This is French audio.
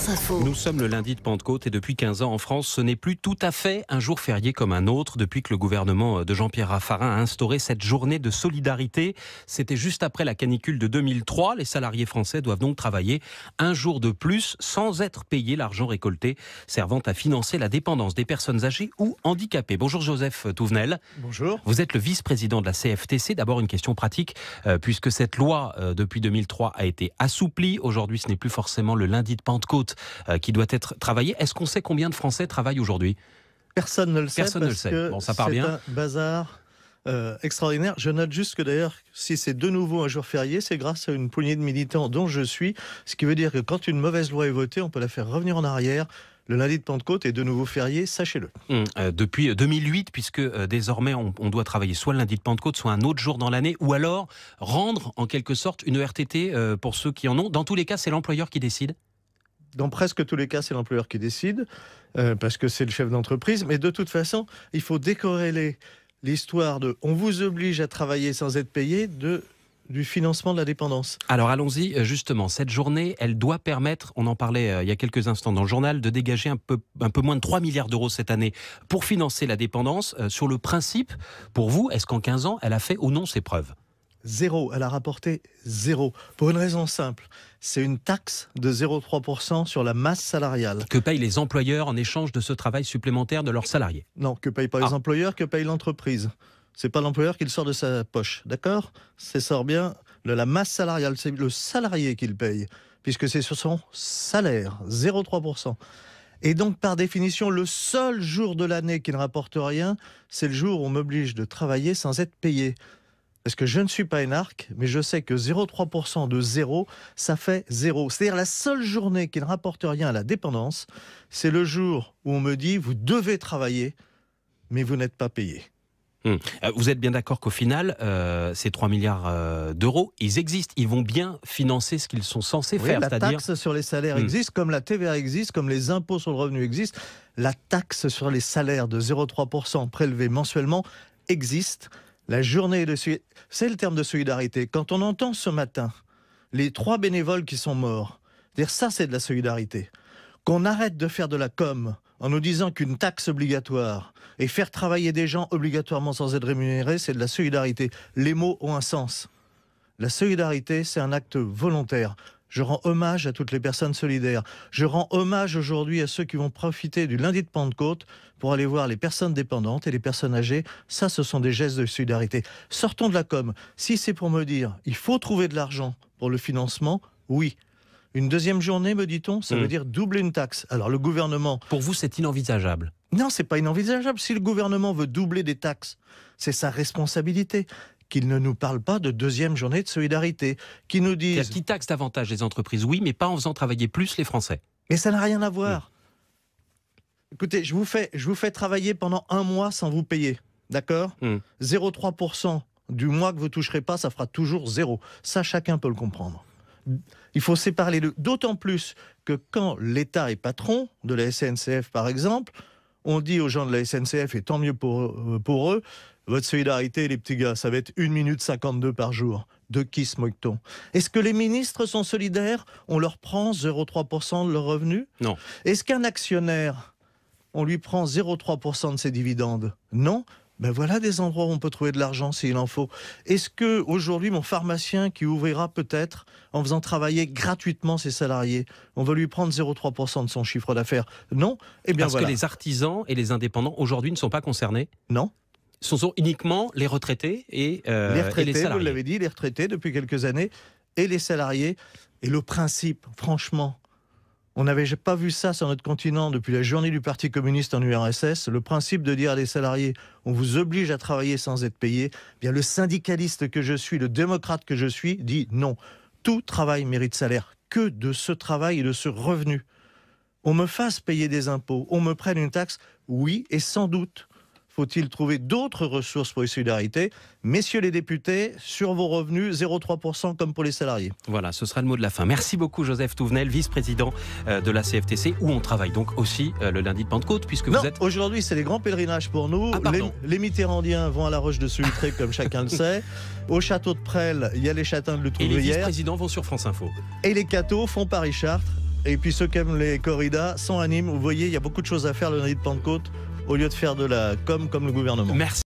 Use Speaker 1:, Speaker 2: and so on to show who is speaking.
Speaker 1: France Info.
Speaker 2: Nous sommes le lundi de Pentecôte et depuis 15 ans en France, ce n'est plus tout à fait un jour férié comme un autre depuis que le gouvernement de Jean-Pierre Raffarin a instauré cette journée de solidarité. C'était juste après la canicule de 2003. Les salariés français doivent donc travailler un jour de plus sans être payés, l'argent récolté servant à financer la dépendance des personnes âgées ou handicapées. Bonjour Joseph Touvenel.
Speaker 3: Bonjour.
Speaker 2: Vous êtes le vice-président de la CFTC. D'abord une question pratique, puisque cette loi depuis 2003 a été assouplie. Aujourd'hui, ce n'est plus forcément le lundi de Pentecôte qui doit être travaillé. Est-ce qu'on sait combien de Français travaillent aujourd'hui ?
Speaker 3: Personne ne le sait.
Speaker 2: Personne ne le sait. Bon, ça part bien.
Speaker 3: C'est un bazar extraordinaire. Je note juste que d'ailleurs, si c'est de nouveau un jour férié, c'est grâce à une poignée de militants dont je suis. Ce qui veut dire que quand une mauvaise loi est votée, on peut la faire revenir en arrière. Le lundi de Pentecôte est de nouveau férié, sachez-le.
Speaker 2: Depuis 2008, puisque désormais on doit travailler soit le lundi de Pentecôte, soit un autre jour dans l'année, ou alors rendre en quelque sorte une RTT pour ceux qui en ont. Dans tous les cas, c'est l'employeur qui décide ?
Speaker 3: Dans presque tous les cas, c'est l'employeur qui décide, parce que c'est le chef d'entreprise. Mais de toute façon, il faut décorréler l'histoire de « on vous oblige à travailler sans être payé » du financement de la dépendance.
Speaker 2: Alors allons-y, justement, cette journée, elle doit permettre, on en parlait il y a quelques instants dans le journal, de dégager un peu moins de 3 milliards d'euros cette année pour financer la dépendance. Sur le principe, pour vous, est-ce qu'en 15 ans, elle a fait ou non ses preuves ?
Speaker 3: Zéro, elle a rapporté zéro. Pour une raison simple, c'est une taxe de 0,3% sur la masse salariale.
Speaker 2: Que payent les employeurs en échange de ce travail supplémentaire de leurs salariés ?
Speaker 3: Non, que payent pas les employeurs, que paye l'entreprise. C'est pas l'employeur qui le sort de sa poche, d'accord ? C'est sort bien de la masse salariale, c'est le salarié qui le paye, puisque c'est sur son salaire, 0,3%. Et donc, par définition, le seul jour de l'année qui ne rapporte rien, c'est le jour où on m'oblige de travailler sans être payé. Parce que je ne suis pas énarque, mais je sais que 0,3% de zéro, ça fait zéro. C'est-à-dire la seule journée qui ne rapporte rien à la dépendance, c'est le jour où on me dit « vous devez travailler, mais vous n'êtes pas payé ».
Speaker 2: Vous êtes bien d'accord qu'au final, ces 3 milliards d'euros, ils existent, ils vont bien financer ce qu'ils sont censés faire.
Speaker 3: La
Speaker 2: c'est-à-dire...
Speaker 3: taxe sur les salaires existe, comme la TVA existe, comme les impôts sur le revenu existent. La taxe sur les salaires de 0,3% prélevés mensuellement existe. La journée de c'est le terme de solidarité. Quand on entend ce matin les 3 bénévoles qui sont morts, dire ça c'est de la solidarité. Qu'on arrête de faire de la com en nous disant qu'une taxe obligatoire et faire travailler des gens obligatoirement sans être rémunérés, c'est de la solidarité. Les mots ont un sens. La solidarité, c'est un acte volontaire. Je rends hommage à toutes les personnes solidaires. Je rends hommage aujourd'hui à ceux qui vont profiter du lundi de Pentecôte pour aller voir les personnes dépendantes et les personnes âgées. Ça, ce sont des gestes de solidarité. Sortons de la com. Si c'est pour me dire il faut trouver de l'argent pour le financement, oui. Une deuxième journée, me dit-on, ça veut dire doubler une taxe. Alors le gouvernement...
Speaker 2: Pour vous, c'est inenvisageable ?
Speaker 3: Non, c'est pas inenvisageable. Si le gouvernement veut doubler des taxes, c'est sa responsabilité. Qu'il ne nous parle pas de deuxième journée de solidarité. Qui nous disent...
Speaker 2: Qui taxe davantage les entreprises, oui, mais pas en faisant travailler plus les Français.
Speaker 3: Mais ça n'a rien à voir. Écoutez, je vous fais travailler pendant 1 mois sans vous payer. D'accord ? 0,3% du mois que vous ne toucherez pas, ça fera toujours 0. Ça, chacun peut le comprendre. Il faut séparer les deux. D'autant plus que quand l'État est patron de la SNCF, par exemple, on dit aux gens de la SNCF, et tant mieux pour eux, votre solidarité, les petits gars, ça va être 1 minute 52 par jour. De qui se moque-t-on ? Est-ce que les ministres sont solidaires ? On leur prend 0,3% de leurs revenus ?
Speaker 2: Non.
Speaker 3: Est-ce qu'un actionnaire, on lui prend 0,3% de ses dividendes ? Non. Ben voilà des endroits où on peut trouver de l'argent s'il en faut. Est-ce que aujourd'hui mon pharmacien qui ouvrira peut-être en faisant travailler gratuitement ses salariés, on va lui prendre 0,3% de son chiffre d'affaires ? Non. Eh bien
Speaker 2: Parce que les artisans et les indépendants aujourd'hui ne sont pas concernés ?
Speaker 3: Non.
Speaker 2: Ce sont uniquement les retraités et
Speaker 3: les retraités,
Speaker 2: et les salariés.
Speaker 3: vous l'avez dit, les retraités depuis quelques années et les salariés. Et le principe, franchement, on n'avait pas vu ça sur notre continent depuis la journée du Parti communiste en URSS. Le principe de dire à des salariés, on vous oblige à travailler sans être payé. Bien, le syndicaliste que je suis, le démocrate que je suis, dit non. Tout travail mérite salaire. Que de ce travail et de ce revenu. On me fasse payer des impôts, on me prenne une taxe, oui, et sans doute. Faut-il trouver d'autres ressources pour les solidarités ? Messieurs les députés, sur vos revenus, 0,3% comme pour les salariés.
Speaker 2: Voilà, ce sera le mot de la fin. Merci beaucoup Joseph Touvenel, vice-président de la CFTC, où on travaille donc aussi le lundi de Pentecôte, puisque vous êtes...
Speaker 3: Aujourd'hui c'est les grands pèlerinages pour nous. Les Mitterrandiens vont à la Roche de Solutré, comme chacun le sait. Au château de Presles, il y a les châtains de
Speaker 2: Et les
Speaker 3: Loutre-Ouvrière.
Speaker 2: vice-présidents vont sur France Info.
Speaker 3: Et les cathos font Paris-Chartres. Et puis ceux qui aiment les corridas sont à Nîmes. Vous voyez, il y a beaucoup de choses à faire le lundi de Pentecôte au lieu de faire de la com comme le gouvernement.
Speaker 2: Merci.